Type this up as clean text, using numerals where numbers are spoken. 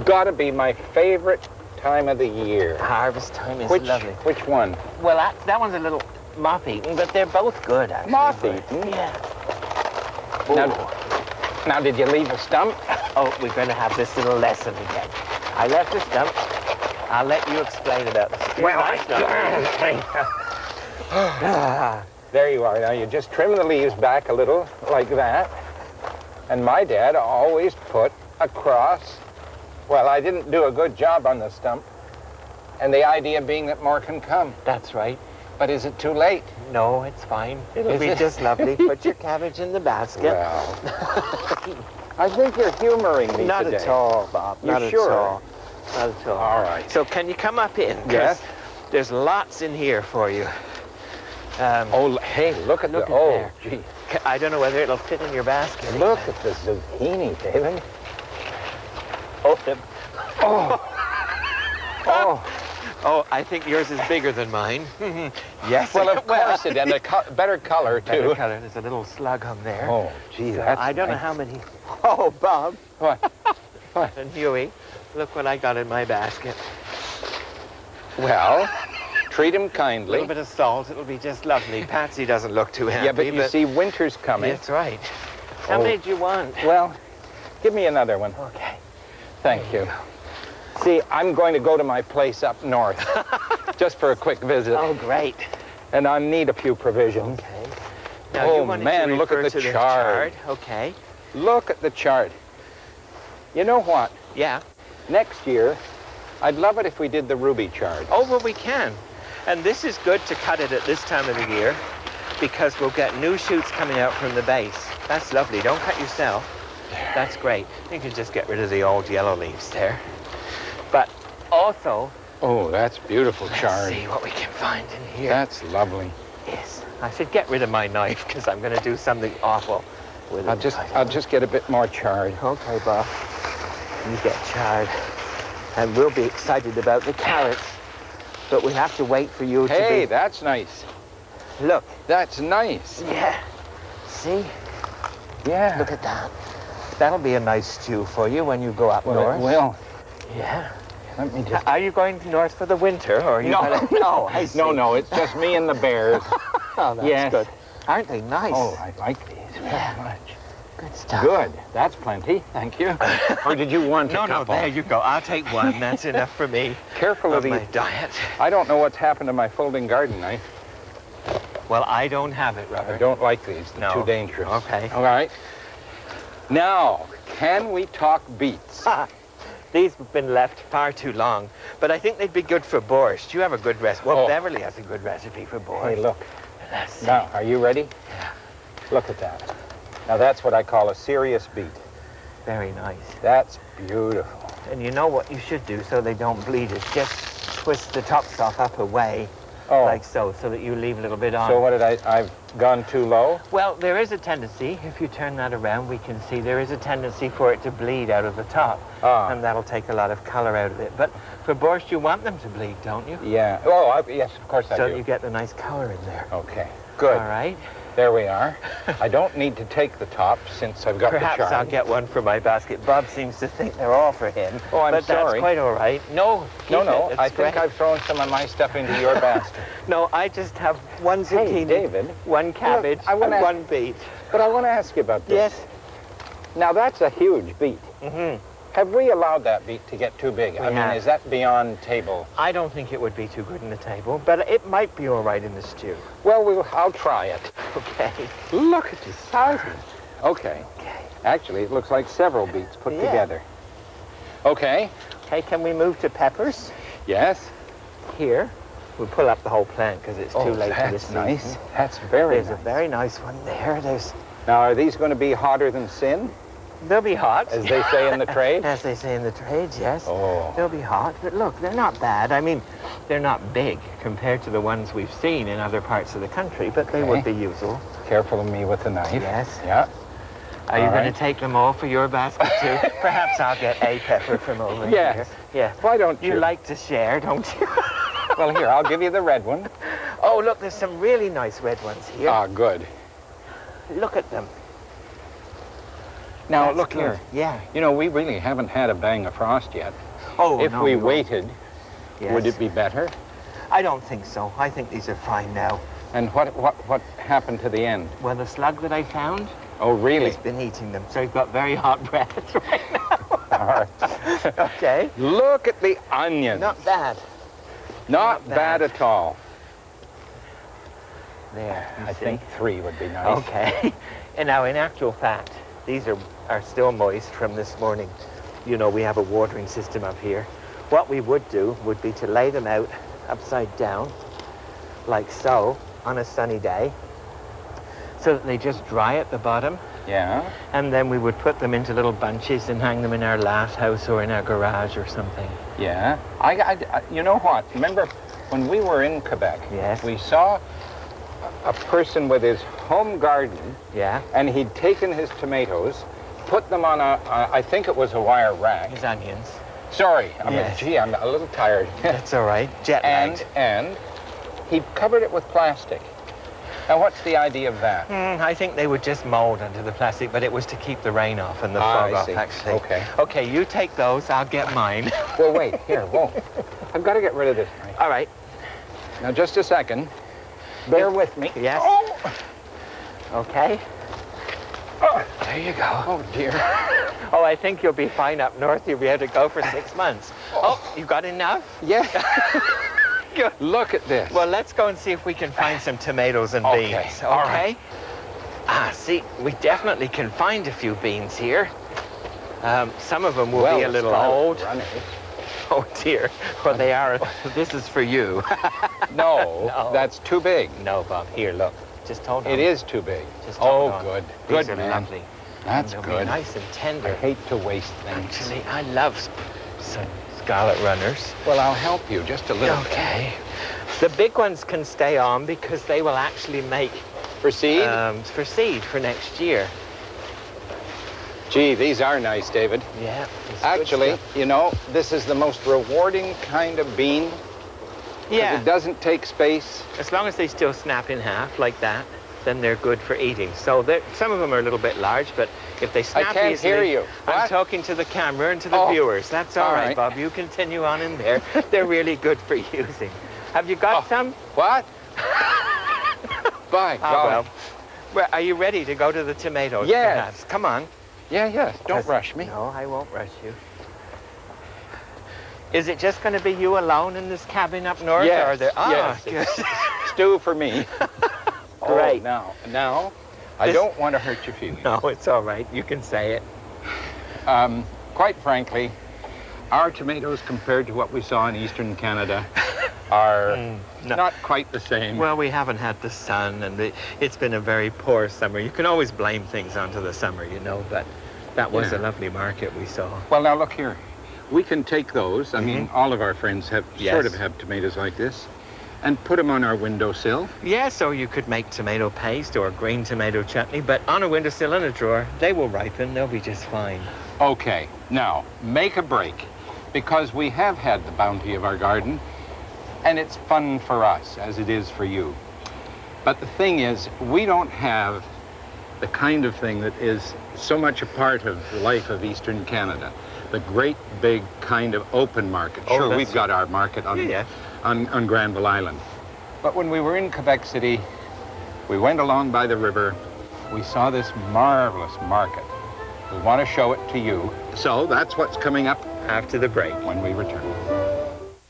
Gotta be my favorite time of the year. Harvest time is lovely. Which one? Well, that one's a little moth-eaten, but they're both good, actually. Moth-eaten? Yeah. Now, did you leave a stump? Oh, we're going to have this little lesson again. I left the stump. I'll let you explain about the stump. Well, there you are. Now, you just trim the leaves back a little, like that. And my dad always put across. Well, I didn't do a good job on the stump. And the idea being that more can come. That's right. But is it too late? No, it's fine. It'll be just lovely. Put your cabbage in the basket. Well, I think you're humoring me Not today. at all, Bob. You Not sure? at all. Not at all. All right. So can you come up in? 'Cause Yes. There's lots in here for you. Oh, hey, look at Look the, at oh, there. gee. I don't know whether it'll fit in your basket. Look at the zucchini, David. Oh, Oh. oh, I think yours is bigger than mine. Yes, well, of course it, and a better color, too. Better color. There's a little slug on there. Oh, gee, So that's I don't know nice. how many. Oh, Bob. What? What? And Huey, look what I got in my basket. Well, treat him A kindly. little bit of salt. It'll be just lovely. Patsy doesn't look too happy. Yeah, but you see, winter's coming. That's right. How Oh. many do you want? Well, give me another one. Okay. Thank you. See, I'm going to go to my place up north, just for a quick visit, Oh, great. and I need a few provisions. Okay. Now, Oh, you wanted man, to look at refer the to chard. Okay. Look at the chart. You know what? Yeah. Next year, I'd love it if we did the ruby chard. Oh, well, we can. And this is good to cut it at this time of the year because we'll get new shoots coming out from the base. That's lovely. Don't cut yourself. That's great. You can just get rid of the old yellow leaves there. But also, Oh, that's beautiful chard. let's see what we can find in here. That's lovely. Yes. I should get rid of my knife because I'm going to do something awful with I'll it. just get a bit more chard. Okay, Bob. You get charred. And we'll be excited about the carrots. But we have to wait for you Hey, to that's nice. be... Look. That's nice. Yeah. See? Yeah. Look at that. That'll be a nice stew for you when you go up Well, north. it will. Yeah. Let me just... Are you going north for the winter, or are you No, gonna... No, I see. No, it's just me and the bears. Oh, that's Yes. good. Aren't they nice? Oh, I like these Yeah. very much. Good stuff. Good. That's plenty. Thank you. Or did you want a No, couple? there you go. I'll take one. That's enough for me. Careful of of my these. diet. I don't know what's happened to my folding garden knife. Well, I don't have it, I Robert. don't like these. They're No. too dangerous. Okay. All right. Now, can we talk beets? These have been left far too long, but I think they'd be good for borscht. You have a good recipe. Well, Oh. Beverly has a good recipe for borscht. Hey, look. Let's see. Now, are you ready? Yeah. Look at that. Now, that's what I call a serious beet. Very nice. That's beautiful. And you know what you should do so they don't bleed is just twist the tops off up away, Oh, like so that you leave a little bit on. so what did I've gone too low? Well, there is a tendency, if you turn that around, we can see there is a tendency for it to bleed out of the top. Ah. And that'll take a lot of color out of it. But for borscht, you want them to bleed, don't you? Yeah. Oh, yes, of course I So do. you get the nice color in there. Okay, good. All right. There we are. I don't need to take the top since I've got Perhaps the chard. I'll get one for my basket. Bob seems to think they're all for him. Oh, I'm but sorry. that's quite all right. No, keep No, it. It's I think great. I've thrown some of my stuff into your basket. No, I just have one zucchini, Hey, David. one cabbage, I and wanna- one beet. But I want to ask you about this. Yes. Now, that's a huge beet. Mm-hmm. Have we allowed that beet to get too big? I mean, have. is that beyond table? I don't think it would be too good in the table, but it might be all right in the stew. Well, I'll try it. Okay. Look at these thousands. Okay. Okay. Actually, it looks like several beets put Yeah. together. Okay. Okay, can we move to peppers? Yes. Here. We'll pull up the whole plant because it's too late for this that's nice. season. That's very There's nice. a very nice one there. Now, are these going to be hotter than sin, They'll be hot. as they say in the trade? As they say in the trade, yes. Oh. They'll be hot, but look, they're not bad. I mean, they're not big compared to the ones we've seen in other parts of the country, but they would Okay. be useful. Careful of me with the knife. Yes. Yeah. Are you All going right. to take them all for your basket too? Perhaps I'll get a pepper from over Yes. here. Yeah. Why don't you? You like to share, don't you? Well, here, I'll give you the red one. Oh, look, there's some really nice red ones here. Ah, good. Look at them. Now, That's look good. here. Yeah. You know, we really haven't had a bang of frost yet. Oh, If no, we won't. waited, would Yes. it be better? I don't think so. I think these are fine now. And what happened to the end? Well, the slug that I found, Oh, really? he's been eating them, so he's got very hot breath right now. All right. Okay. Look at the onions. Not bad. Not not bad bad. at all. There, you I see? think 3 would be nice. Okay. And now, in actual fact, these are still moist from this morning. You know, we have a watering system up here. What we would do would be to lay them out upside down, like so, on a sunny day, so that they just dry at the bottom. Yeah. And then we would put them into little bunches and hang them in our lath house or in our garage or something. Yeah. You know what? Remember when we were in Quebec? Yes. We saw a person with his home garden, Yeah. and he'd taken his tomatoes, put them on I think it was a wire rack. His onions. Sorry, Yes. gee, I'm a little tired. That's all right. Jet lagged. and he covered it with plastic. Now, what's the idea of that? I think they would just mold under the plastic, but it was to keep the rain off and the Ah, fog I off, see. actually. Okay. Okay, you take those. I'll get mine. Well, wait, here, whoa. I've got to get rid of this. Right? All right. Now, just a second. Bear with me. Yes. Oh! Okay. Oh, There you go. oh dear. Oh, I think you'll be fine up north. You'll be able to go for 6 months. Oh, you got enough? Yeah. Good. Look at this. Well, let's go and see if we can find some tomatoes and Okay, beans. all Okay? right. Ah, see, we definitely can find a few beans here. Some of them will well, be a little start old. running. Oh, dear. Well, they are. This is for you. No, No. that's too big. No, Bob. Here, look. Just hold on. It is too big. Just Oh, hold on. good. These Good, are man. lovely. That's They'll be good. nice and I tender. hate to waste things. Actually, I love some scarlet runners. Well, I'll help you just a little Okay. The big ones can stay on because they will actually make bit. For seed? for seed for next year. Gee, these are nice, David. Yeah. it's good Actually, stuff. you know, this is the most rewarding kind of bean. 'Cause Yeah. It doesn't take space. As long as they still snap in half like that, then they're good for eating. So some of them are a little bit large, but if they snap can't easily, hear you. I'm What? talking to the camera and to the Oh, viewers. That's all all right, right. Bob. You continue on in there. They're really good for using. Have you got Oh. some? What? By Ah, God. well. Well, are you ready to go to the tomatoes? Yes. Perhaps? Come on. Yeah, yes. Don't 'Cause- rush me. No, I won't rush you. Is it just going to be you alone in this cabin up north? Yes, Or are there... Ah, yes, good. it's stew for me. Great. Oh, now, I This- don't want to hurt your feelings. No, it's all right. You can say it. Quite frankly, our tomatoes compared to what we saw in eastern Canada are no. not quite the same. Well, we haven't had the sun, and it's been a very poor summer. You can always blame things onto the summer, you know, but that was Yeah. a lovely market we saw. Well, now look here. We can take those. I mean, all of our friends have Yes. sort of have tomatoes like this, and put them on our windowsill. Yeah, so you could make tomato paste or green tomato chutney, but on a windowsill in a drawer, they will ripen. They'll be just fine. Okay, now make a break, because we have had the bounty of our garden, and it's fun for us as it is for you. But the thing is, we don't have the kind of thing that is so much a part of the life of eastern Canada. The great big kind of open market. Oh, Sure, that's we've got our market on, Yeah. on Granville Island. But when we were in Quebec City, we went along by the river. We saw this marvelous market. We want to show it to you. So that's what's coming up After the break. when we return.